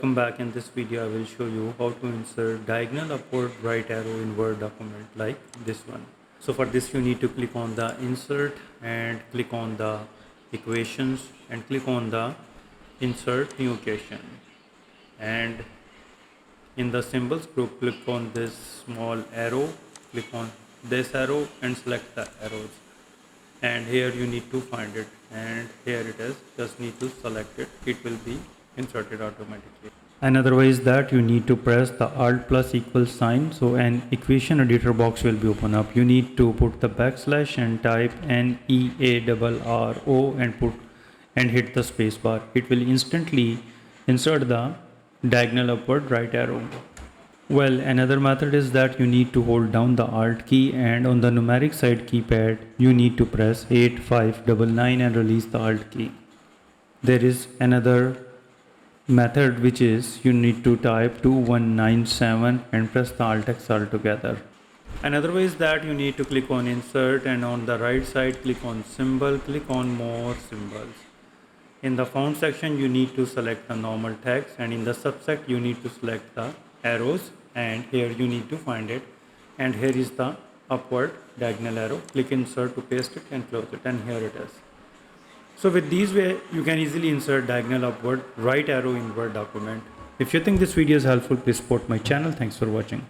Welcome back. In this video I will show you how to insert diagonal upward right arrow in Word document like this one. So for this you need to click on the insert and click on the equations and click on the insert new equation, and in the symbols group click on this small arrow, click on this arrow and select the arrows, and here you need to find it, and here it is, just need to select it, it will be inserted automatically. Another way is that you need to press the Alt plus equal sign, so an equation editor box will be open up. You need to put the backslash and type NEARRO and hit the space bar. It will instantly insert the diagonal upward right arrow. Well, another method is that you need to hold down the Alt key, and on the numeric side keypad you need to press 8599 and release the Alt key. There is another method which is you need to type 2197 and press the Alt+X all together. Another way is that you need to click on insert, and on the right side click on symbol, click on more symbols. In the font section you need to select the normal text, and in the subset you need to select the arrows, and here you need to find it, and here is the upward diagonal arrow. Click insert to paste it and close it, and here it is. So with these way you can easily insert diagonal upward right arrow in Word document. If you think this video is helpful, please support my channel. Thanks for watching.